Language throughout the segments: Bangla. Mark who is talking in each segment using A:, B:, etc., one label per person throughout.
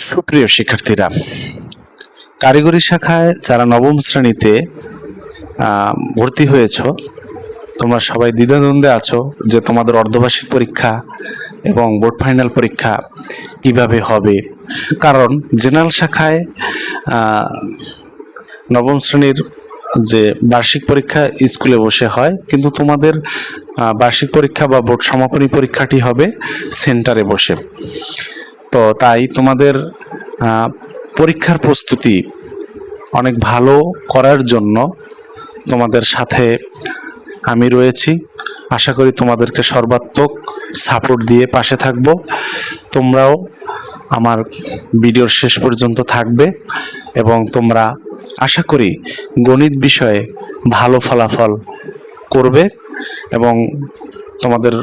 A: সুপ্রিয় শিক্ষার্থীরা, কারিগরি শাখায় যারা নবম শ্রেণীতে ভর্তি হয়েছ, তোমরা সবাই দ্বিধাদ্বন্দ্বে আছো যে তোমাদের অর্ধবার্ষিক পরীক্ষা এবং বোর্ড ফাইনাল পরীক্ষা কিভাবে হবে। কারণ জেনারেল শাখায় নবম শ্রেণীর যে বার্ষিক পরীক্ষা স্কুলে বসে হয়, কিন্তু তোমাদের বার্ষিক পরীক্ষা বা বোর্ড সমাপনী পরীক্ষাটি হবে সেন্টারে বসে। তো তাই তোমাদের পরীক্ষার প্রস্তুতি অনেক ভালো করার জন্য তোমাদের সাথে আমি রয়েছি। আশা করি তোমাদেরকে সর্বাত্মক সাপোর্ট দিয়ে পাশে থাকব। তোমরাও আমার ভিডিওর শেষ পর্যন্ত থাকবে এবং তোমরা আশা করি গণিত বিষয়ে ভালো ফলাফল করবে এবং তোমাদের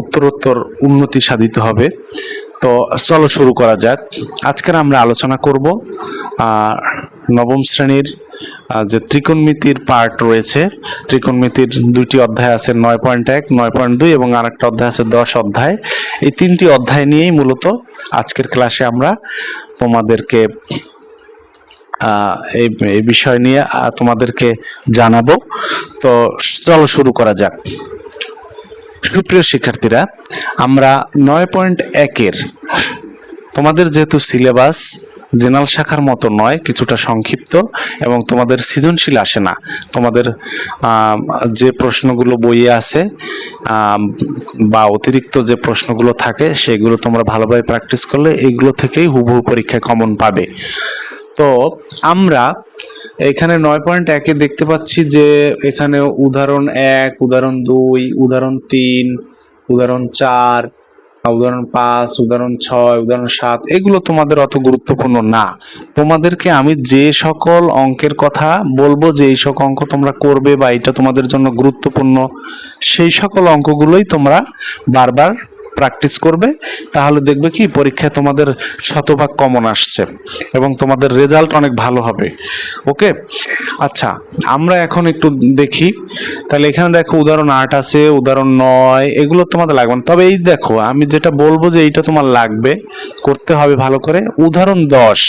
A: উত্তরোত্তর উন্নতি সাধিত হবে। তো চলো শুরু করা যাক। আজকের আমরা আলোচনা করব নবম শ্রেণীর যে ত্রিকোণমিতির পার্ট রয়েছে। ত্রিকোণমিতির দুইটি অধ্যায় আছে, 9.1, 9.2 এবং আরেকটা অধ্যায় আছে 10 অধ্যায়। এই তিনটি অধ্যায় নিয়েই মূলত আজকের ক্লাসে আমরা তোমাদেরকে এই বিষয় নিয়ে তোমাদেরকে জানাবো। তো চলো শুরু করা যাক। সুপ্রিয় শিক্ষার্থীরা, আমরা 9.1-এর তোমাদের যেহেতু সিলেবাস জেনারেল শাখার মতো নয়, কিছুটা সংক্ষিপ্ত এবং তোমাদের সৃজনশীল আসে না, তোমাদের যে প্রশ্নগুলো বইয়ে আছে বা অতিরিক্ত যে প্রশ্নগুলো থাকে সেগুলো তোমরা ভালোভাবে প্র্যাকটিস করলে এইগুলো থেকেই হুবহু পরীক্ষায় কমন পাবে। তো আমরা এখানে 9.1-এ দেখতে পাচ্ছি যে এখানে উদাহরণ 1, উদাহরণ 2, উদাহরণ 3, উদাহরণ 4, উদাহরণ 5, উদাহরণ 6, উদাহরণ 7 এগুলো তোমাদের অত গুরুত্বপূর্ণ না। তোমাদেরকে আমি যে সকল অঙ্কের কথা বলবো, যে এই সকল অঙ্ক তোমরা করবে বা এটা তোমাদের জন্য গুরুত্বপূর্ণ, সেই সকল অঙ্কগুলোই তোমরা বারবার প্র্যাকটিস করবে। তাহলে দেখবে কি পরীক্ষায় তোমাদের শতভাগ কমন আসছে এবং তোমাদের রেজাল্ট অনেক ভালো হবে। ওকে, আচ্ছা আমরা এখন একটু দেখি। তাহলে এখানে দেখো উদাহরণ 8 আছে, উদাহরণ 9, এগুলো তোমাদের লাগবে না। তবে এই দেখো আমি যেটা বলবো যে এইটা তোমার লাগবে, করতে হবে ভালো করে। উদাহরণ 10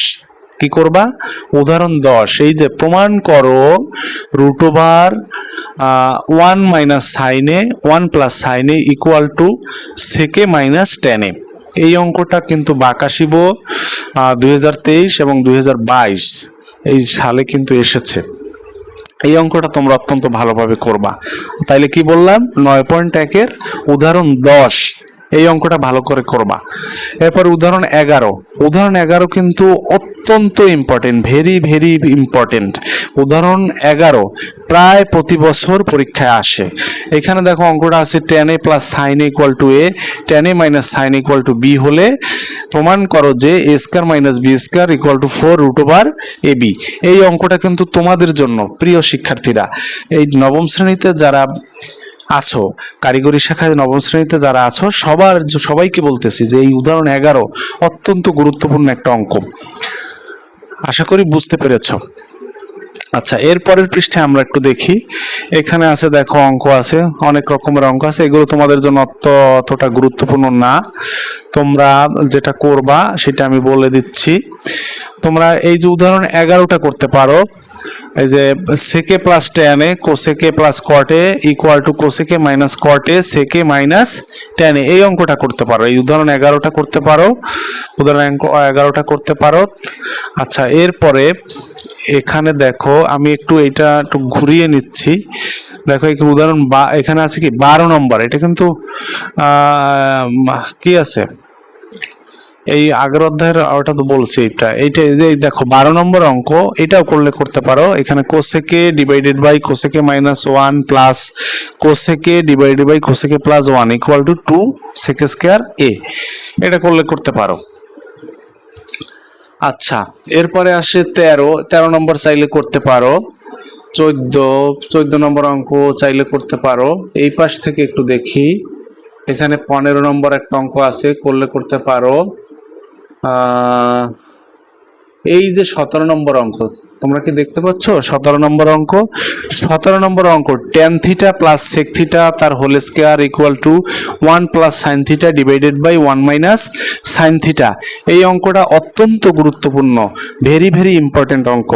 A: কি করবা? উদাহরণ 10, এই যে প্রমাণ করো √1 - sin a 1 + sin a = sec a - tan a। এই অঙ্কটা কিন্তু বাকাশিব 2023 এবং 2022 এই সালে কিন্তু এসেছে। এই অঙ্কটা তোমরা অত্যন্ত ভালোভাবে করবা। তাইলে কি বললাম, 9.1-এর উদাহরণ 10 এই অঙ্কটা ভালো করে করবা। এরপর উদাহরণ 11, উদাহরণ 11 কিন্তু অত্যন্ত ইম্পর্টেন্ট, ভেরি ভেরি ইম্পর্টেন্ট। উদাহরণ 11 প্রায় প্রতি বছর পরীক্ষায় আসে। এখানে দেখো অঙ্কটা আছে tan a + sin a = a, tan a - sin a = b হলে প্রমাণ করো যে a² - b² = 4 √ab। এই অঙ্কটা কিন্তু তোমাদের জন্য প্রিয় শিক্ষার্থীরা, এই নবম শ্রেণীতে যারা আছো, কারিগরি শাখায় নবম শ্রেণীতে যারা আছো, সবাইকে বলতেছি যে এই উদাহরণ 11 অত্যন্ত গুরুত্বপূর্ণ একটা অঙ্ক। আশা করি বুঝতে পেরেছো। আচ্ছা, এর পরের পৃষ্ঠায় আমরা একটু দেখি। এখানে আছে দেখো অঙ্ক আছে, অনেক রকমের অঙ্ক আছে। এগুলো তোমাদের জন্য অতটা গুরুত্বপূর্ণ না। তোমরা যেটা করবা সেটা আমি বলে দিচ্ছি। তোমরা এই যে উদাহরণ 11টা করতে পারো। এই যে sec a + tan a cosec a + cot a = cosec a - cot a sec a - tan a, এই অঙ্কটা করতে পারো। এই উদাহরণ 11টা করতে পারো, উদাহরণ 11টা করতে পারো। আচ্ছা, এরপরে এখানে দেখো আমি একটু এটা একটু ঘুরিয়ে নিচ্ছি। দেখো এই উদাহরণ এখানে আছে কি 12 নম্বর। এটা কিন্তু কি আছে, এই আগের অধ্যায়ের ওটা তো বলছি। এইটা দেখো 12 নম্বর অঙ্ক, এটাও করতে পারো। এখানে cosec a / cosec a - 1 plus cosec a / cosec a + 1 = 2 sec² a, এটা করতে পারো। আচ্ছা, এরপরে আসে 13 নম্বর, চাইলে করতে পারো। 14 নম্বর অঙ্ক চাইলে করতে পারো। এই পাশ থেকে একটু দেখি, এখানে 15 নম্বর একটা অঙ্ক আছে, করতে পারো। এই যে 17 নম্বর অঙ্ক, তোমরা কি দেখতে পাচ্ছ 17 নম্বর অঙ্ক? 17 নম্বর অঙ্ক tan theta plus sec theta তার whole square equal to 1 plus sin theta divided by 1 minus sin theta. এই অঙ্কটা অত্যন্ত গুরুত্বপূর্ণ, ভেরি ভেরি ইম্পর্টেন্ট অঙ্ক।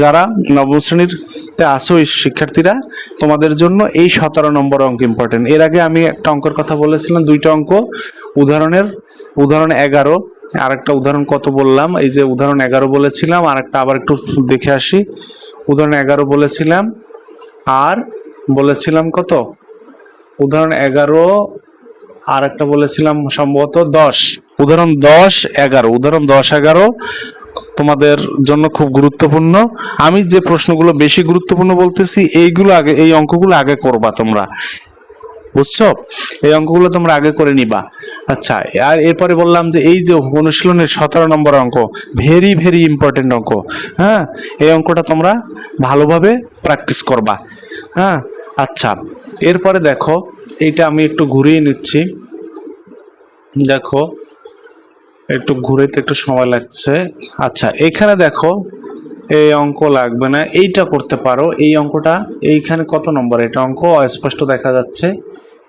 A: যারা নবম শ্রেণীতে আসো শিক্ষার্থীরা, তোমাদের জন্য এই 17 নম্বর অঙ্ক ইম্পর্টেন্ট। এর আগে আমি একটা অঙ্কের কথা বলেছিলাম, দুইটা অঙ্ক উদাহরণ 11, আর একটা উদাহরণ কত বললাম, এই যে উদাহরণ 11 বলেছিলাম, আর একটা আবার একটু দেখে আসি। উদাহরণ 11 বলেছিলাম, আর বলেছিলাম কত, উদাহরণ 11 আর একটা বলেছিলাম সম্ভবত 10। উদাহরণ 10-11, উদাহরণ 10-11 তোমাদের জন্য খুব গুরুত্বপূর্ণ। আমি যে প্রশ্নগুলো বেশি গুরুত্বপূর্ণ বলতেছি, এইগুলো আগে, এই অঙ্কগুলো আগে করবা তোমরা, বুঝছো? এই অঙ্কগুলো তোমরা আগে করে নিবা। আচ্ছা, আর এরপরে বললাম যে এই যে অনুশীলনের 17 নম্বর অঙ্ক ভেরি ভেরি ইম্পর্টেন্ট অঙ্ক। হ্যাঁ, এই অঙ্কটা তোমরা ভালোভাবে প্র্যাকটিস করবা। হ্যাঁ, আচ্ছা, এরপরে দেখো, এইটা আমি একটু ঘুরিয়ে নিচ্ছি, দেখো একটু ঘুরাইতে একটু সময় লাগছে। আচ্ছা, এখানে দেখো, এই অঙ্ক লাগবে না, এইটা করতে পারো। এই অঙ্কটা এইখানে কত নম্বর এটা অঙ্ক, অস্পষ্ট দেখা যাচ্ছে।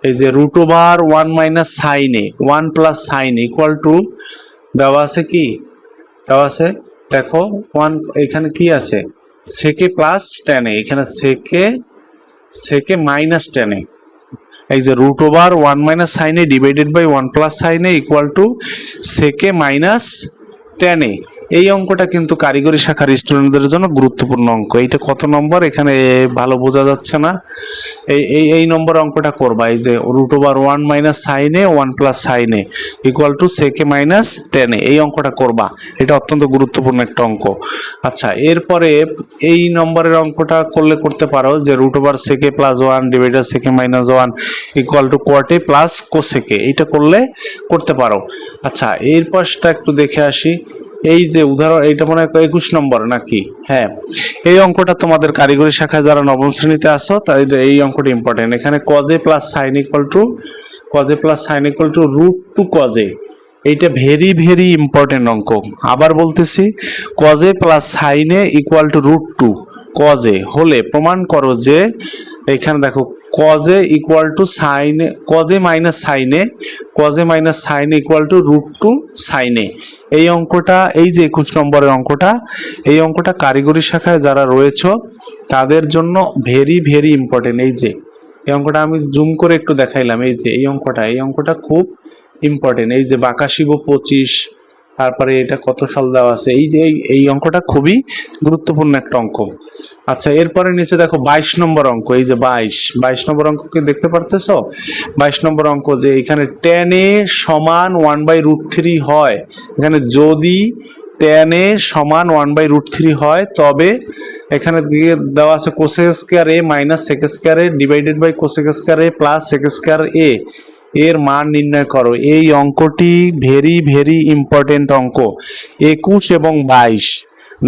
A: এই যে root over 1 minus sine A 1 plus sine equal to দেওয়া আছে, কি দেওয়া আছে দেখো, 1 এখানে কি আছে, সেকে প্লাস টেনে, এখানে সেকে মাইনাস টেনে। এই যে root over 1 minus sine A divided by 1 plus sine A equal to sec A minus tan A. এই অঙ্কটা কিন্তু কারিগরি শাখার স্টুডেন্টদের জন্য গুরুত্বপূর্ণ অঙ্ক। এইটা কত নম্বর এখানে ভালো বোঝা যাচ্ছে না, এই নম্বর অঙ্কটা করবা। এই যে root over 1 minus sine A 1 plus sine A equal to sec A minus tan A, এই অঙ্কটা করবা। এটা অত্যন্ত গুরুত্বপূর্ণ একটা অঙ্ক। আচ্ছা, এরপরে এই নম্বরের অঙ্কটা করতে পারো যে root over sec plus 1 divided sec minus 1 equal to cot plus cosec, এইটা করতে পারো। আচ্ছা, এর পাশটা একটু দেখে আসি। এই যে উদাহরণ, এইটা মনে হয় 21 নম্বর নাকি? হ্যাঁ, এই অঙ্কটা তোমাদের কারিগরি শাখায় যারা নবম শ্রেণীতে আসো, তাই এই অঙ্কটা ইম্পর্টেন্ট। এখানে cos plus sine equal to root two cos, এইটা ভেরি ভেরি ইম্পর্টেন্ট অঙ্ক। আবার বলতেছি, কজে প্লাস সাইনে equal to root two cos হলে প্রমাণ করো যে, এখানে দেখো কজে ইকুয়াল টু সাইনে, কজে মাইনাস সাইনে ইকুয়াল টু রুট টু সাইনে। এই অঙ্কটা, এই যে 21 নম্বরের অঙ্কটা, এই অঙ্কটা কারিগরি শাখায় যারা রয়েছে তাদের জন্য ভেরি ভেরি ইম্পর্টেন্ট। এই যে এই অঙ্কটা আমি জুম করে একটু দেখাইলাম, এই যে এই অঙ্কটা খুব ইম্পর্টেন্ট। এই যে বাঁকা শিব 25, তারপরে এটা কত সাল দেওয়া আছে, এই অঙ্কটা খুবই গুরুত্বপূর্ণ একটা অঙ্ক। আচ্ছা, এরপরে নিচে দেখো 22 নম্বর অঙ্ক। এই যে 22 নম্বর অঙ্ককে দেখতে পারতেছ? 22 নম্বর অঙ্ক যে এখানে tan a সমান 1/√3 হয়, এখানে যদি tan a সমান 1/√3 হয়, তবে এখানে দিয়ে দেওয়া আছে cosec square a minus sec square a divided by cosec square a plus sec square a এর মান নির্ণয় করো। এই অঙ্কটি ভেরি ভেরি ইম্পর্টেন্ট অঙ্ক। 21 এবং 22,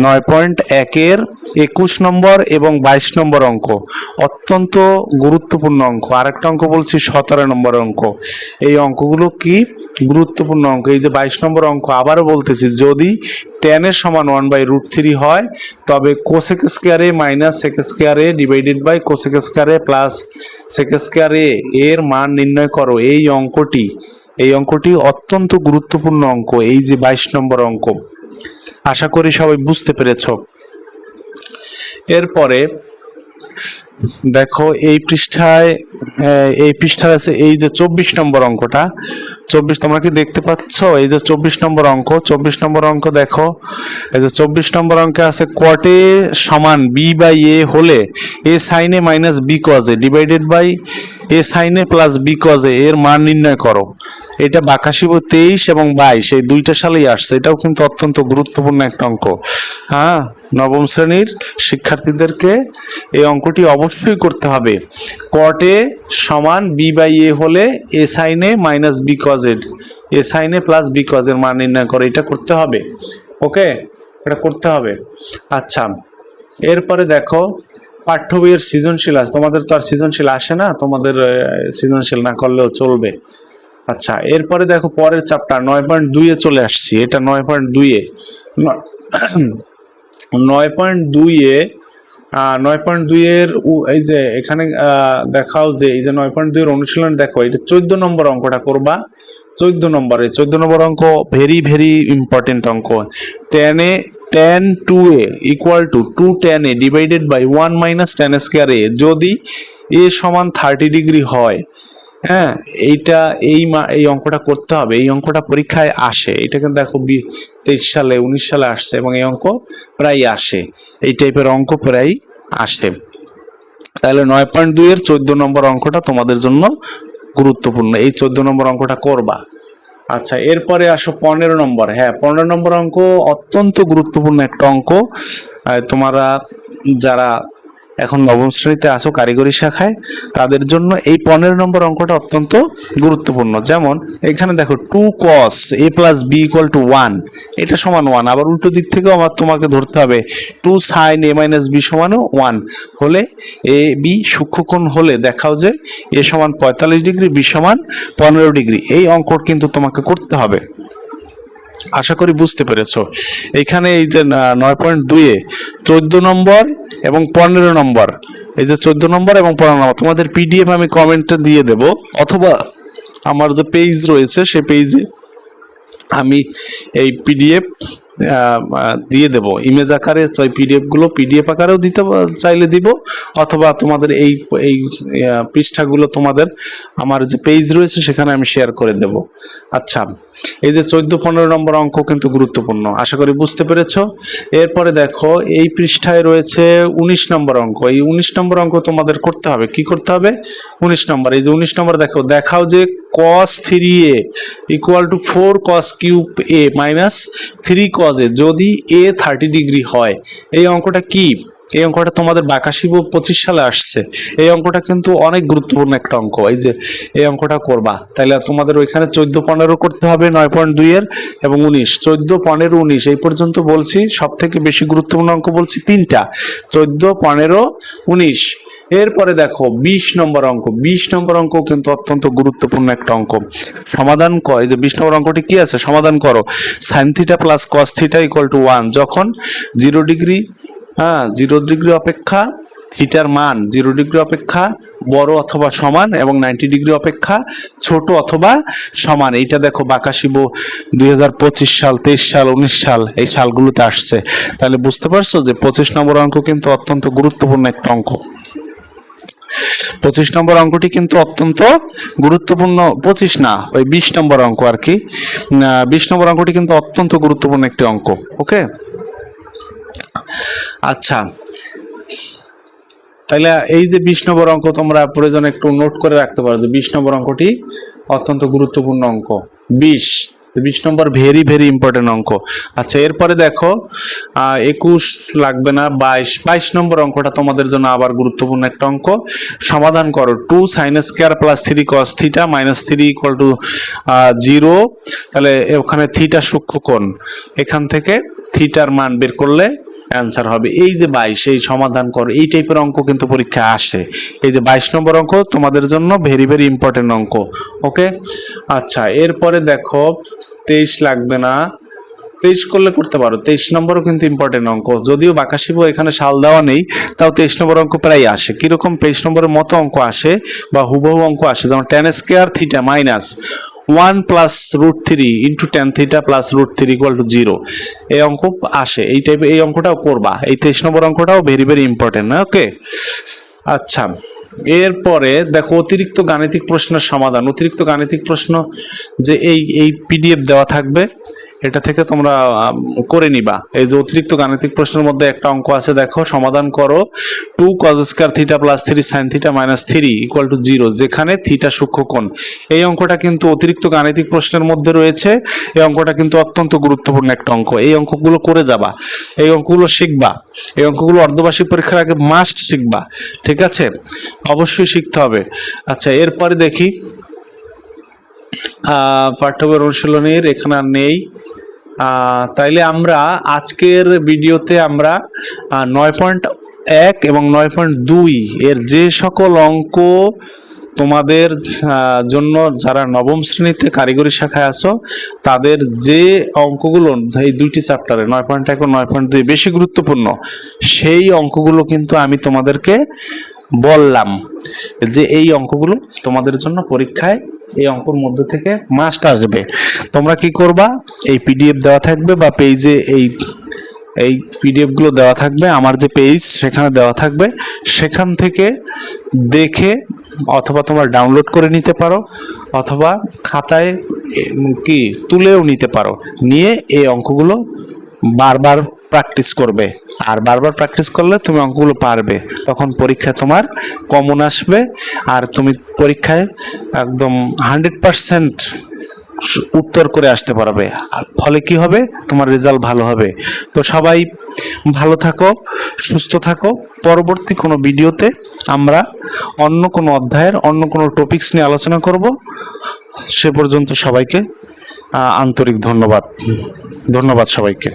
A: 9.1-এর 21 নম্বর এবং 22 নম্বর অঙ্ক অত্যন্ত গুরুত্বপূর্ণ অঙ্ক। আরেকটা অঙ্ক বলছি 17 নম্বর অঙ্ক। এই অঙ্কগুলো কি গুরুত্বপূর্ণ অঙ্ক। এই যে 22 নম্বর অঙ্ক, আবারও বলতেছি, যদি tan এর সমান 1/√3 হয়, তবে cosec square a minus sec square a divided by cosec square a plus sec square a এর মান নির্ণয় করো। এই অঙ্কটি অত্যন্ত গুরুত্বপূর্ণ অঙ্ক। এই যে 22 নম্বর অঙ্ক, আশা করি সবাই বুঝতে পেরেছ। এরপরে দেখো এই পৃষ্ঠায় আছে এই যে 24 নম্বর অঙ্কটা। 24 তোমরা কি দেখতে পাচ্ছ? এই যে 24 নম্বর অঙ্ক, 24 নম্বর অঙ্ক দেখো, এই যে 24 নম্বর অঙ্কে আছে cot a সমান b বাই a হলে a sin a minus b cos a divided by a sin a plus b cos a এর মান নির্ণয় করো। এটা বাকাশিব 23 এবং 22 এই দুইটা সালেই আসছে। এটাও কিন্তু অত্যন্ত গুরুত্বপূর্ণ একটা অঙ্ক। হ্যাঁ, নবম শ্রেণীর শিক্ষার্থীদেরকে এই অঙ্কটি অবশ্যই করতে হবে। cot a সমান b বাই a হলে a sin a minus b cos a, a sin a plus b cos এর মান নির্ণয় করে, এটা করতে হবে। ওকে, এটা করতে হবে। আচ্ছা, এরপরে দেখো পাঠ্য বইয়ের সৃজনশীল আছে। তোমাদের তো আর সৃজনশীল আসে না, তোমাদের সৃজনশীল না করলেও চলবে। আচ্ছা, এরপরে দেখো পরের চ্যাপ্টার 9.2-এ চলে আসছি। এটা 9.2-এ 9.2-এ 9.2-এর এই যে এখানে দেখাও যে এই যে 9.2-এর অনুশীলন দেখো, এটা 14 নম্বর অঙ্কটা করবা। 14 নম্বর অঙ্ক ভেরি ভেরি ইম্পর্টেন্ট অঙ্ক। tan 2a equal to 2 tan a divided by 1 minus tan square a যদি a সমান 30 ডিগ্রি হয়, হ্যাঁ এইটা এই অঙ্কটা করতে হবে। এই অঙ্কটা পরীক্ষায় আসে, এটা কিন্তু দেখো 23 সালে 19 সালে আসছে এবং এই অঙ্ক প্রায় আসে, এই টাইপের অঙ্ক প্রায় আসে। তাহলে 9.2-এর 14 নম্বর অঙ্কটা তোমাদের জন্য গুরুত্বপূর্ণ, এই 14 নম্বর অঙ্কটা করবা। আচ্ছা, এরপরে আসো 15 নম্বর। হ্যাঁ, 15 নম্বর অঙ্ক অত্যন্ত গুরুত্বপূর্ণ একটা অঙ্ক। তোমরা যারা এখন নবম শ্রেণীতে আসো কারিগরি শাখায়, তাদের জন্য এই 15 নম্বর অঙ্কটা অত্যন্ত গুরুত্বপূর্ণ। যেমন এখানে দেখো 2 cos a plus b equal to 1, এটা সমান 1। আবার উল্টো দিক থেকেও আমার তোমাকে ধরতে হবে 2 sin a minus b সমানও 1 হলে a b সূক্ষ্মকোণ হলে দেখাও যে a সমান 45 ডিগ্রি b সমান 15 ডিগ্রি। এই অঙ্ক কিন্তু তোমাকে করতে হবে, আশা করি বুঝতে পেরেছো। এখানে এই যে 9.2-এ 14 নম্বর এবং 15 নম্বর, এই যে 14 নম্বর এবং 15 নম্বর তোমাদের পিডিএফ আমি কমেন্টে দিয়ে দেব, অথবা আমার যে পেজ রয়েছে সেই পেজে আমি এই পিডিএফ দিয়ে দেব ইমেজ আকারে। পিডিএফ গুলো পিডিএফ আকারেও দিতে চাইলে দিব, অথবা তোমাদের এই এই পৃষ্ঠাগুলো তোমাদের আমার যে পেজ রয়েছে সেখানে আমি শেয়ার করে দেব। আচ্ছা, এই যে 14-15 নম্বর অঙ্ক কিন্তু গুরুত্বপূর্ণ, আশা করি বুঝতে পেরেছো। এরপরে দেখো এই পৃষ্ঠায় রয়েছে 19 নম্বর অঙ্ক। এই 19 নম্বর অঙ্ক তোমাদের করতে হবে। কি করতে হবে? 19 নম্বর, এই যে 19 নম্বর দেখো, দেখাও যে cos 3a equal to 4 cos cube a minus 3 cos a যদি a 30 ডিগ্রি হয়। এই অঙ্কটা কি? এই অঙ্কটা তোমাদের বাকাশিব 25 সালে আসছে। এই অঙ্কটা কিন্তু অনেক গুরুত্বপূর্ণ একটা অঙ্ক। এই যে এই অঙ্কটা করবা, তাহলে তোমাদের ওইখানে 14-15 করতে হবে 9.2-এর এবং 19। 14, 15, 19 এই পর্যন্ত বলছি। সব থেকে বেশি গুরুত্বপূর্ণ অঙ্ক বলছি তিনটা, 14, 15, 19। এরপরে দেখো 20 নম্বর অঙ্ক। 20 নম্বর অঙ্ক কিন্তু অত্যন্ত গুরুত্বপূর্ণ একটা অঙ্ক। সমাধান কর, এই যে 20 নম্বর অঙ্কটি কি আছে, সমাধান করো। sin theta plus cos theta equal to 1 যখন 0 ডিগ্রি 0 ডিগ্রি অপেক্ষা থিটার মান 0 ডিগ্রি অপেক্ষা বড় অথবা সমান এবং 90 ডিগ্রি অপেক্ষা ছোট অথবা সমান। এইটা দেখো বাকাশিব 2025 সাল, 23 সাল, 19 সাল এই সালগুলোতে আসছে। তাহলে বুঝতে পারছো যে 25 নম্বর অঙ্ক কিন্তু অত্যন্ত গুরুত্বপূর্ণ একটা অঙ্ক। 25 নম্বর অঙ্কটি কিন্তু অত্যন্ত গুরুত্বপূর্ণ, 25 না ওই 20 নম্বর অঙ্ক আর কি। 20 নম্বর অঙ্কটি কিন্তু অত্যন্ত গুরুত্বপূর্ণ একটি অঙ্ক। ওকে, আচ্ছা, তাহলে এই যে 20 নম্বর অঙ্ক তোমরা প্রয়োজনে একটু নোট করে রাখতে পারো যে 20 নম্বর অঙ্কটি অত্যন্ত গুরুত্বপূর্ণ অঙ্ক। 20 নম্বর ভেরি ভেরি ইম্পর্টেন্ট অঙ্ক। আচ্ছা, এরপরে দেখো 21 লাগবে না, 22 নম্বর অঙ্কটা তোমাদের জন্য আবার গুরুত্বপূর্ণ একটা অঙ্ক। সমাধান করো 2 sin square plus 3 cos theta minus 3 equal to 0। তাহলে ওখানে থিটা সূক্ষ্মকোণ, এখান থেকে থিটার মান বের করলে অ্যান্সার হবে এই যে 22। এই সমাধান করো, এই টাইপের অঙ্ক কিন্তু পরীক্ষায় আসে। এই যে 22 নম্বর অঙ্ক তোমাদের জন্য ভেরি ভেরি ইম্পর্টেন্ট অঙ্ক। ওকে, আচ্ছা, এরপরে দেখো 23 লাগবে না, 23 করলে করতে পারো। 23 নম্বরও কিন্তু ইম্পর্টেন্ট অঙ্ক, যদিও বাকাশিব এখানে সাল দেওয়া নেই, তাও 23 নম্বর অঙ্ক প্রায় আসে। কিরকম 23 নম্বরের মতো অঙ্ক আসে বা হুবহু অঙ্ক আসে, যেমন tan square theta minus 1 plus root 3 into tan theta plus root 3 equal to 0 এই অঙ্ক আসে। এই টাইপের এই অঙ্কটাও করবা। এই 23 নম্বর অঙ্কটাও ভেরি ভেরি ইম্পর্টেন্ট। ওকে, আচ্ছা, এরপরে দেখো অতিরিক্ত গাণিতিক প্রশ্নের সমাধান। অতিরিক্ত গাণিতিক প্রশ্ন যে এই পিডিএফ দেওয়া থাকবে, এটা থেকে তোমরা করে নিবা। এই যে অতিরিক্ত গাণিতিক প্রশ্নের মধ্যে একটা অঙ্ক আছে, দেখো সমাধান করো 2 cos square theta plus 3 sin theta minus 3 equal to 0 যেখানে থিটা সূক্ষ্মকোণ। এই অঙ্কটা কিন্তু অতিরিক্ত গাণিতিক প্রশ্নের মধ্যে রয়েছে। এই অঙ্কটা কিন্তু অত্যন্ত গুরুত্বপূর্ণ একটা অঙ্ক। এই অঙ্কগুলো করে যাবা, এই অঙ্কগুলো শিখবা। এই অঙ্কগুলো অর্ধবার্ষিক পরীক্ষার আগে মাস্ট শিখবা, ঠিক আছে? অবশ্যই শিখতে হবে। আচ্ছা, এরপরে দেখি পাঠ্য বইয়ের অনুশীলনীর এখানে আর নেই। তাইলে আমরা আজকের ভিডিওতে আমরা 9.1 এবং 9.2 এর যে সকল অঙ্ক তোমাদের জন্য যারা নবম শ্রেণীতে কারিগরি শাখায় আছো তাদের যে অঙ্কগুলো এই দুইটি চ্যাপ্টারে 9.1 ও 9.2 বেশি গুরুত্বপূর্ণ, সেই অঙ্কগুলো কিন্তু আমি তোমাদেরকে বললাম যে এই অঙ্কগুলো তোমাদের জন্য পরীক্ষায় এই অঙ্কর মধ্যে থেকে মাস্ট আসবে। তোমরা কি করবা, এই পিডিএফ দেওয়া থাকবে বা পেজে এই পিডিএফ গুলো দেওয়া থাকবে, আমার যে পেজ সেখানে দেওয়া থাকবে, সেখান থেকে দেখে অথবা তোমরা ডাউনলোড করে নিতে পারো অথবা খাতায় কি তুলেও নিতে পারো, নিয়ে এই অঙ্কগুলো বারবার প্র্যাকটিস করবে। আর বারবার প্র্যাকটিস করলে তুমি অঙ্কগুলো পারবে, তখন পরীক্ষায় তোমার কমন আসবে আর তুমি পরীক্ষায় একদম 100% উত্তর করে আসতে পারবে। ফলে কি হবে, তোমার রেজাল্ট ভালো হবে। তো সবাই ভালো থাকো, সুস্থ থাকো। পরবর্তী কোনো ভিডিওতে আমরা অন্য কোনো অধ্যায়ের অন্য কোনো টপিকস নিয়ে আলোচনা করব। সে পর্যন্ত সবাইকে আন্তরিক ধন্যবাদ সবাইকে।